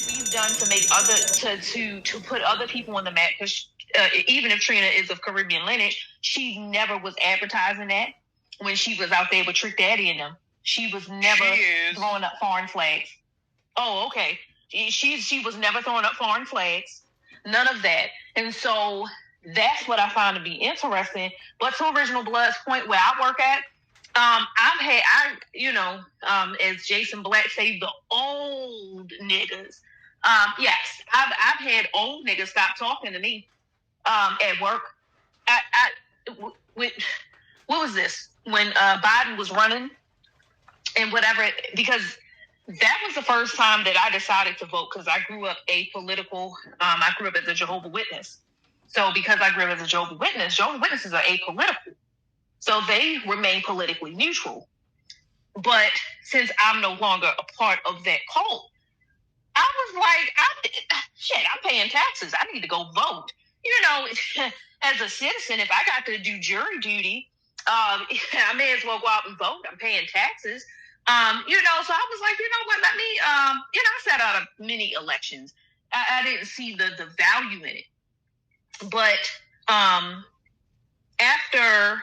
We've done to make to put other people on the map, because even if Trina is of Caribbean lineage, she never was advertising that when she was out there with Trick Daddy and them. She was never throwing up foreign flags. Oh, okay. She was never throwing up foreign flags. None of that. And so that's what I found to be interesting. But to Original Blood's point, where I work at, as Jason Black say, the old niggas. Yes, I've had old niggas stop talking to me at work. What was this? When Biden was running and whatever, because that was the first time that I decided to vote, because I grew up apolitical. I grew up as a Jehovah's Witness. So because I grew up as a Jehovah's Witnesses are apolitical. So they remain politically neutral. But since I'm no longer a part of that cult, I was like, I'm paying taxes. I need to go vote. As a citizen, if I got to do jury duty, I may as well go out and vote. I'm paying taxes. So I was like, what, let me, I sat out of many elections. I didn't see the value in it. But after,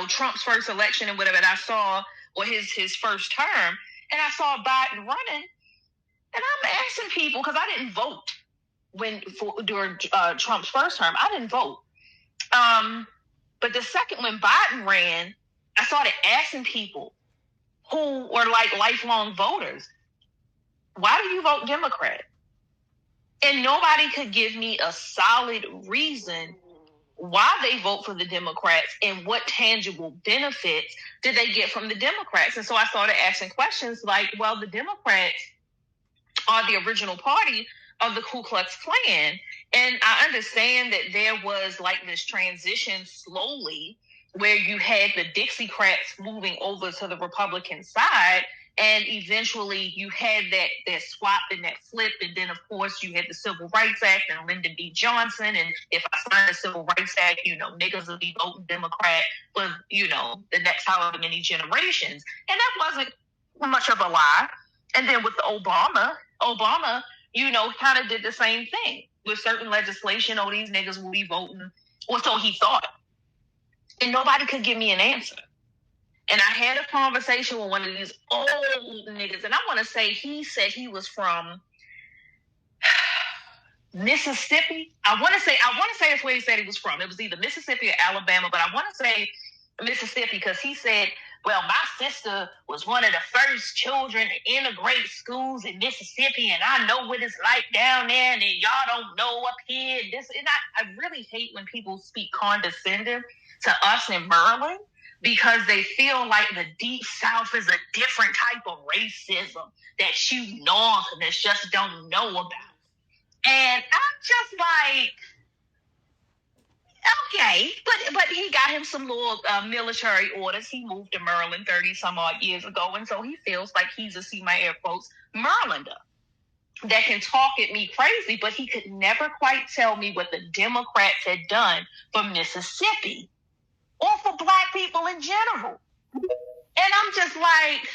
Trump's first election and whatever, and I saw, or his first term, and I saw Biden running, and I'm asking people, because I didn't vote during Trump's first term. I didn't vote. But the second, when Biden ran, I started asking people who were like lifelong voters, why do you vote Democrat? And nobody could give me a solid reason why they vote for the Democrats and what tangible benefits did they get from the Democrats. And so I started asking questions like, well, the Democrats are the original party of the Ku Klux Klan. And I understand that there was like this transition slowly where you had the Dixiecrats moving over to the Republican side, and eventually you had that swap and that flip, and then of course you had the Civil Rights Act and Lyndon B. Johnson, and if I sign the Civil Rights Act, niggas will be voting Democrat for, the next however many generations. And that wasn't much of a lie. And then with Obama, kind of did the same thing with certain legislation. Oh, these niggas will be voting, or so he thought. And nobody could give me an answer. And I had a conversation with one of these old niggas, and I want to say he said he was from Mississippi. I want to say that's where he said he was from. It was either Mississippi or Alabama, but I want to say Mississippi, because he said, well, my sister was one of the first children to integrate schools in Mississippi, and I know what it's like down there, and y'all don't know up here. And I really hate when people speak condescending to us in Maryland, because they feel like the Deep South is a different type of racism that you Northerners just don't know about. And I'm just like, okay, but he got him some little military orders. He moved to Maryland 30 some odd years ago, and so he feels like he's a, see my air quotes, Marylander that can talk at me crazy, but he could never quite tell me what the Democrats had done for Mississippi or for Black people in general. And I'm just like,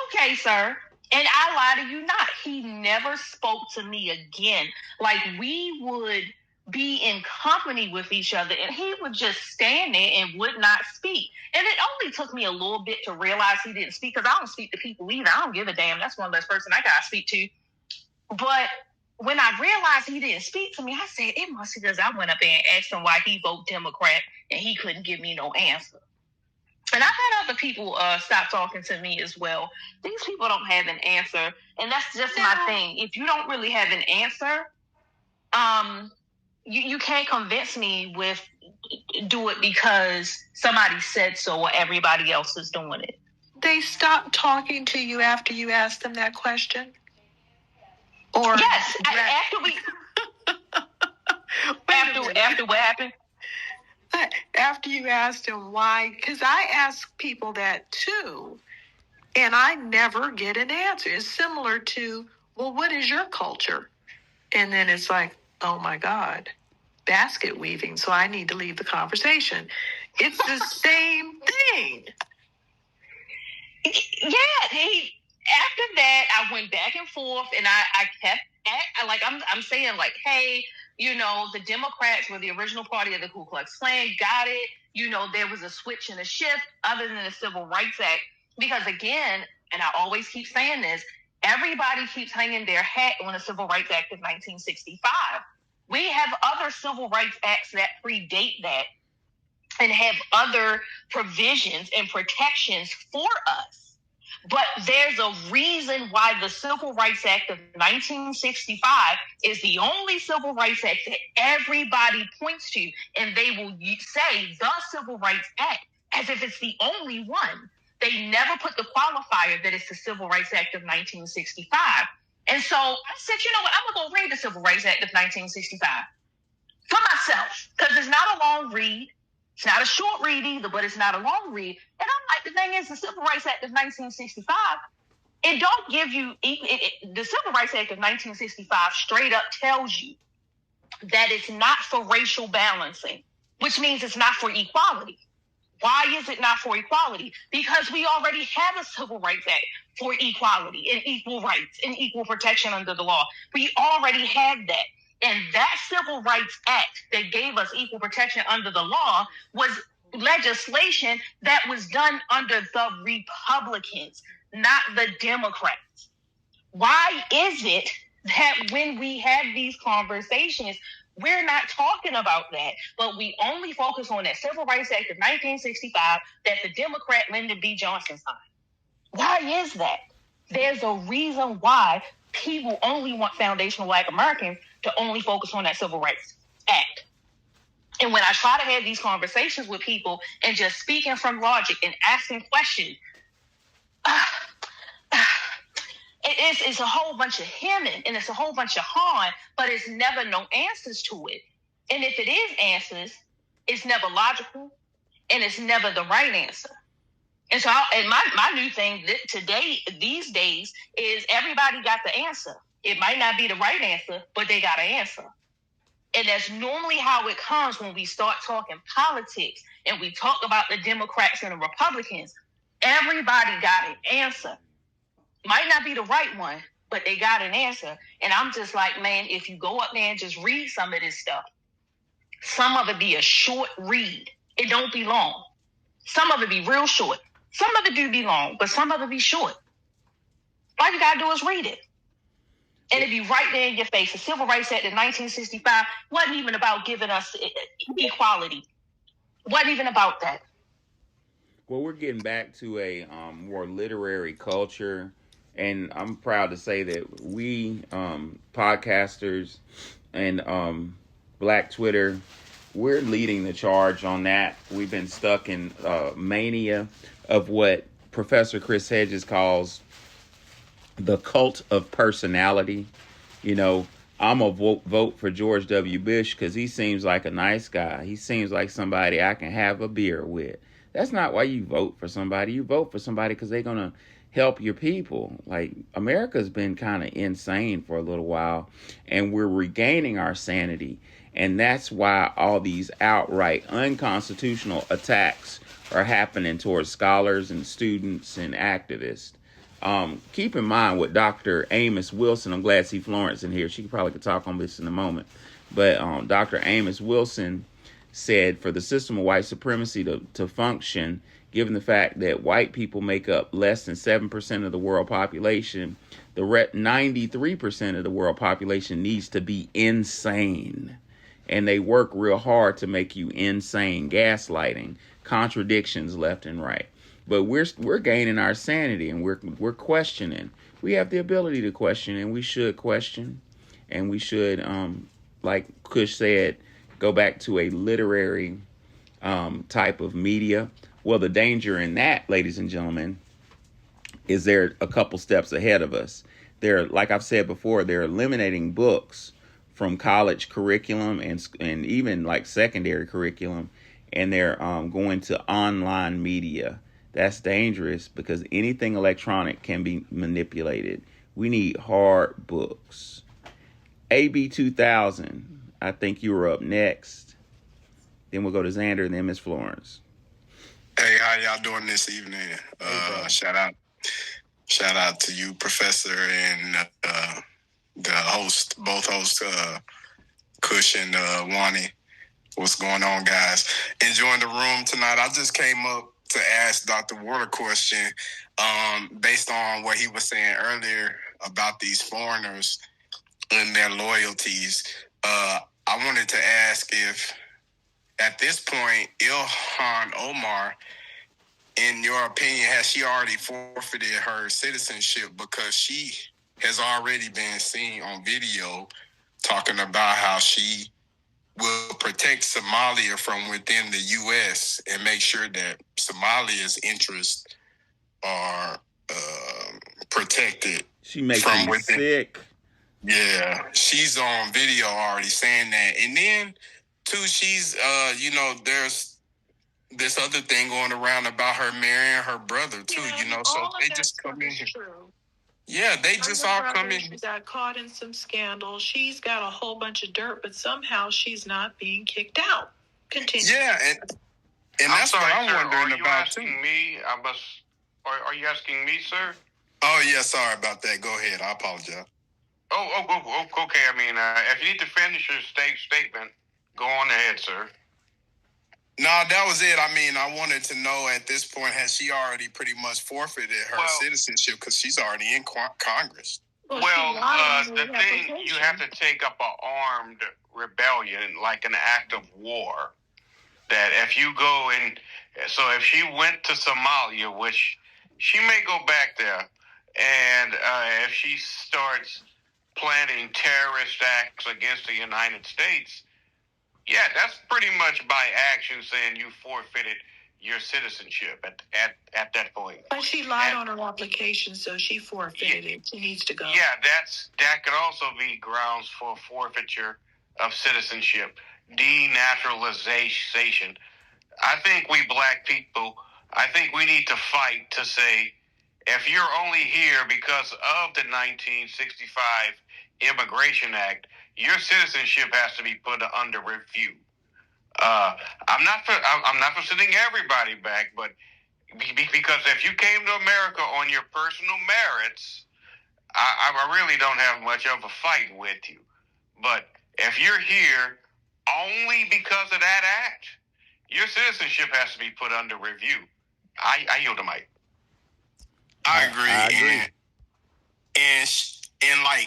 okay, sir. And I lie to you not. He never spoke to me again. Like, we would be in company with each other, and he would just stand there and would not speak. And it only took me a little bit to realize he didn't speak, because I don't speak to people either. I don't give a damn. That's one less person I gotta speak to. But when I realized he didn't speak to me, I said, it must be because I went up there and asked him why he voted Democrat, and he couldn't give me no answer. And I've had other people stop talking to me as well. These people don't have an answer, and that's just my thing. If you don't really have an answer, you can't convince me with do it because somebody said so or everybody else is doing it. They stopped talking to you after you asked them that question? Or yes, after we after what happened? After you asked him why, because I ask people that too, and I never get an answer. It's similar to, well, what is your culture? And then it's like, oh my God, basket weaving, so I need to leave the conversation. It's the same thing. Yeah, after that, I went back and forth, and I kept I'm saying, like, hey, the Democrats were the original party of the Ku Klux Klan. Got it. There was a switch and a shift other than the Civil Rights Act, because again, and I always keep saying this, everybody keeps hanging their hat on the Civil Rights Act of 1965. We have other civil rights acts that predate that and have other provisions and protections for us. But there's a reason why the Civil Rights Act of 1965 is the only Civil Rights Act that everybody points to, and they will say the Civil Rights Act as if it's the only one. They never put the qualifier that it's the Civil Rights Act of 1965. And so I said, you know what, I'm going to go read the Civil Rights Act of 1965 for myself, because it's not a long read. It's not a short read either, but it's not a long read. And I'm like, the thing is, the Civil Rights Act of 1965, it don't give you, the Civil Rights Act of 1965 straight up tells you that it's not for racial balancing, which means it's not for equality. Why is it not for equality? Because we already have a Civil Rights Act for equality and equal rights and equal protection under the law. We already had that. And that Civil Rights Act that gave us equal protection under the law was legislation that was done under the Republicans, not the Democrats. Why is it that when we have these conversations, we're not talking about that, but we only focus on that Civil Rights Act of 1965 that the Democrat Lyndon B. Johnson signed? Why is that? There's a reason why people only want foundational Black Americans to only focus on that Civil Rights Act. And when I try to have these conversations with people and just speaking from logic and asking questions, it's a whole bunch of hemming and it's a whole bunch of hawing, but it's never no answers to it. And if it is answers, it's never logical and it's never the right answer. And so, my new thing today, these days, is everybody got the answer. It might not be the right answer, but they got an answer. And that's normally how it comes when we start talking politics and we talk about the Democrats and the Republicans. Everybody got an answer. Might not be the right one, but they got an answer. And I'm just like, man, if you go up there and just read some of this stuff, some of it be a short read. It don't be long. Some of it be real short. Some of it do be long, but some of it be short. All you got to do is read it. And it be right there in your face. The Civil Rights Act of 1965 wasn't even about giving us equality. Wasn't even about that. Well, we're getting back to a more literary culture. And I'm proud to say that we, podcasters and Black Twitter, we're leading the charge on that. We've been stuck in mania of what Professor Chris Hedges calls the cult of personality. I'm a vote for George W. Bush because he seems like a nice guy. He seems like somebody I can have a beer with. That's not why you vote for somebody. You vote for somebody because they're going to help your people. Like, America's been kind of insane for a little while, and we're regaining our sanity. And that's why all these outright unconstitutional attacks are happening towards scholars and students and activists. Keep in mind what Dr. Amos Wilson, I'm glad to see Florence in here. She probably could talk on this in a moment. But Dr. Amos Wilson said for the system of white supremacy to function, given the fact that white people make up less than 7% of the world population, the 93% of the world population needs to be insane. And they work real hard to make you insane, gaslighting, contradictions left and right. But we're gaining our sanity and we're questioning. We have the ability to question, and we should question, and we should, like Kush said, go back to a literary type of media. Well, the danger in that, ladies and gentlemen, is they're a couple steps ahead of us. They're, like I've said before, they're eliminating books from college curriculum and even like secondary curriculum, and they're going to online media. That's dangerous because anything electronic can be manipulated. We need hard books. AB 2000, I think you were up next. Then we'll go to Xander and then Miss Florence. Hey, how y'all doing this evening? Hey, Shout out to you, Professor, and the host, both hosts, Kush and Wani. What's going on, guys? Enjoying the room tonight. I just came up to ask Dr. Ward a question based on what he was saying earlier about these foreigners and their loyalties. I wanted to ask if, at this point, Ilhan Omar, in your opinion, has she already forfeited her citizenship because she has already been seen on video talking about how she will protect Somalia from within the U.S. and make sure that Somalia's interests are protected. She makes me within. sick. Yeah, she's on video already saying that. And then, too, she's, there's this other thing going around about her marrying her brother, too, so they just come in here. True. Yeah, they just all come in. She got caught in some scandal. She's got a whole bunch of dirt, but somehow she's not being kicked out. Continue. Yeah, and that's what I'm wondering about, too. Are you asking me, sir? Oh, yeah, sorry about that. Go ahead. I apologize. Okay. I mean, if you need to finish your statement, go on ahead, sir. No, that was it. I mean, I wanted to know at this point, has she already pretty much forfeited her citizenship because she's already in Congress? The thing, you have to take up an armed rebellion, like an act of war. That if you go in, so if she went to Somalia, which she may go back there, and if she starts planning terrorist acts against the United States, yeah, that's pretty much by action saying you forfeited your citizenship at that point. But she lied on her application, so she forfeited it. She needs to go. Yeah, that could also be grounds for forfeiture of citizenship, denaturalization. I think we black people, we need to fight to say, if you're only here because of the 1965 Immigration Act, your citizenship has to be put under review. I'm not for sending everybody back, but because if you came to America on your personal merits, I really don't have much of a fight with you. But if you're here only because of that act, your citizenship has to be put under review. I yield the mic. I agree.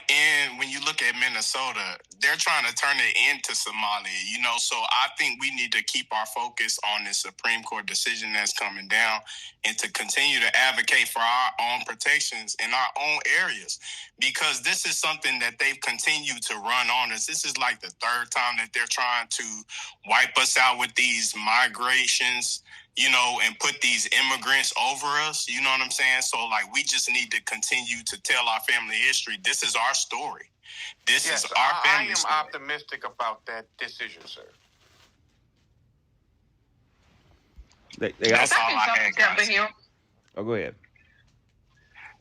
And when you look at Minnesota, they're trying to turn it into Somalia, so I think we need to keep our focus on the Supreme Court decision that's coming down and to continue to advocate for our own protections in our own areas, because this is something that they've continued to run on us. This is like the third time that they're trying to wipe us out with these migrations, and put these immigrants over us, you know what I'm saying? So, we just need to continue to tell our family history. This is our story. This is our family story. I am optimistic about that decision, sir. That's all I had, jump in here. Oh, go ahead.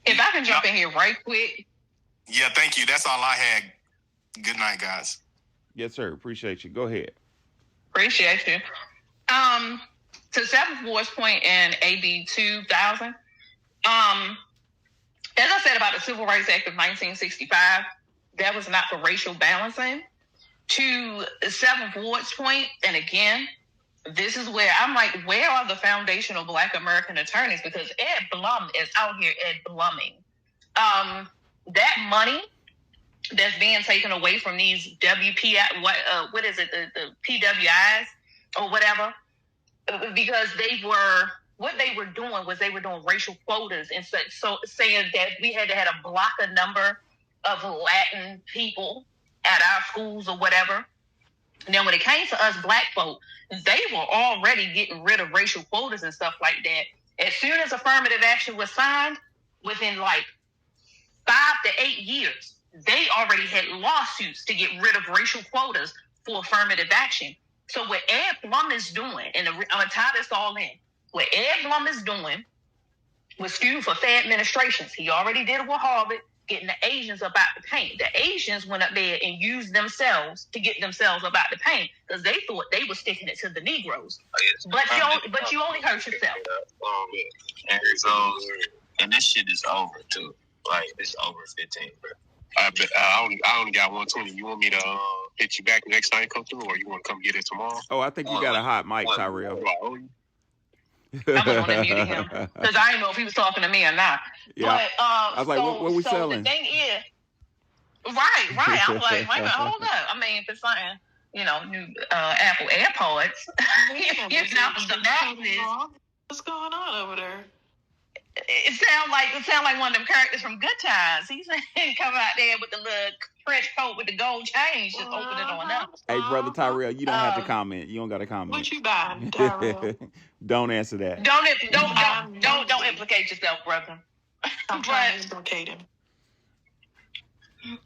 If I can jump in here right quick. Yeah, thank you. That's all I had. Good night, guys. Yes, sir. Appreciate you. Go ahead. Appreciate you. To Seventh Ward's point in AB 2000, as I said about the Civil Rights Act of 1965, that was not for racial balancing. To Seventh Ward's point, and again, this is where I'm like, where are the foundational Black American attorneys? Because Ed Blum is out here Ed Blumming. That money that's being taken away from these WPI, what is it, the PWIs or whatever, because what they were doing was they were doing racial quotas and so saying that we had to have a blocker number of Latin people at our schools or whatever. Now, when it came to us black folk, they were already getting rid of racial quotas and stuff like that. As soon as affirmative action was signed, within 5 to 8 years, they already had lawsuits to get rid of racial quotas for affirmative action. So what Ed Blum is doing, and I'm going to tie this all in, what Ed Blum is doing with Student for Fair Administrations, he already did it with Harvard, getting the Asians up out the paint. The Asians went up there and used themselves to get themselves up out the paint because they thought they were sticking it to the Negroes. But you only hurt yourself. And this shit is over too. Like it's over 15, bro. I only got 120. You want me to hit you back next time you come through, or you want to come get it tomorrow? Oh, I think you got a hot mic, Tyrell. I'm going to mute him because I didn't know if he was talking to me or not. Yeah. But, I was like, what we selling? The thing is, right. I'm like, wait a minute, hold up. I mean, if it's something, new Apple AirPods, the masses. What's going on over there? It sound like one of them characters from Good Times. He's coming out there with the little French coat with the gold chains, just open it on up. Hey, brother Tyrell, you don't have to comment. You don't got to comment. What you buying, Tyrell? Don't answer that. Don't implicate yourself, brother. I'm trying to implicate him.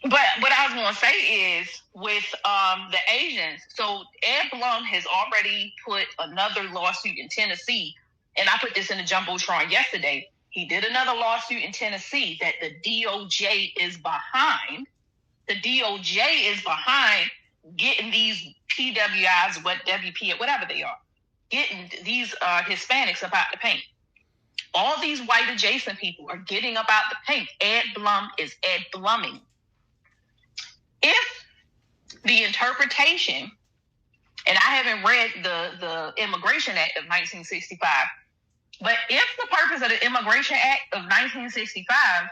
But what I was going to say is with the Asians. So Ed Blum has already put another lawsuit in Tennessee, and I put this in the Jumbotron yesterday. He did another lawsuit in Tennessee that the DOJ is behind. The DOJ is behind getting these PWIs, WP, whatever they are, getting these Hispanics up out the paint. All these white adjacent people are getting up out the paint. Ed Blum is Ed Blumming. If the interpretation, and I haven't read the Immigration Act of 1965, but if the purpose of the Immigration Act of 1965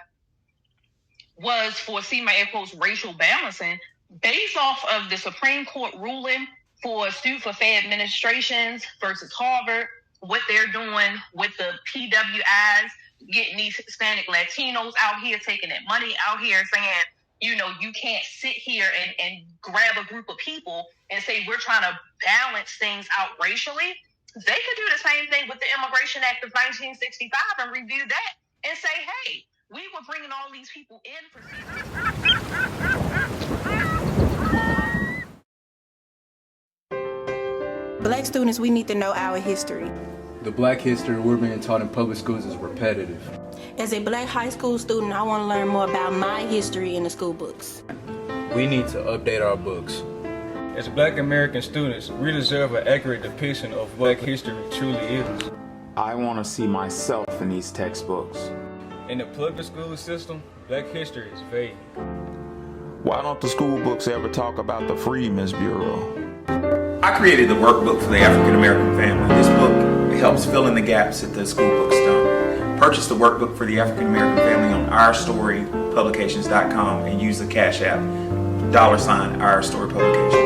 was for, see my air quotes, racial balancing, based off of the Supreme Court ruling for Student for Fair Administrations versus Harvard, what they're doing with the PWIs, getting these Hispanic Latinos out here, taking that money out here, saying, you can't sit here and grab a group of people and say we're trying to balance things out racially. They could do the same thing with the Immigration Act of 1965 and review that and say, hey, we were bringing all these people in for... Black students, we need to know our history. The black history we're being taught in public schools is repetitive. As a black high school student, I want to learn more about my history in the school books. We need to update our books. As Black American students, we deserve an accurate depiction of what history truly is. I want to see myself in these textbooks. In the public school system, Black history is vague. Why don't the school books ever talk about the Freedmen's Bureau? I created the workbook for the African American family. This book helps fill in the gaps that the school books don't. Purchase the workbook for the African American family on OurStoryPublications.com and use the Cash App, $Our Story Publications.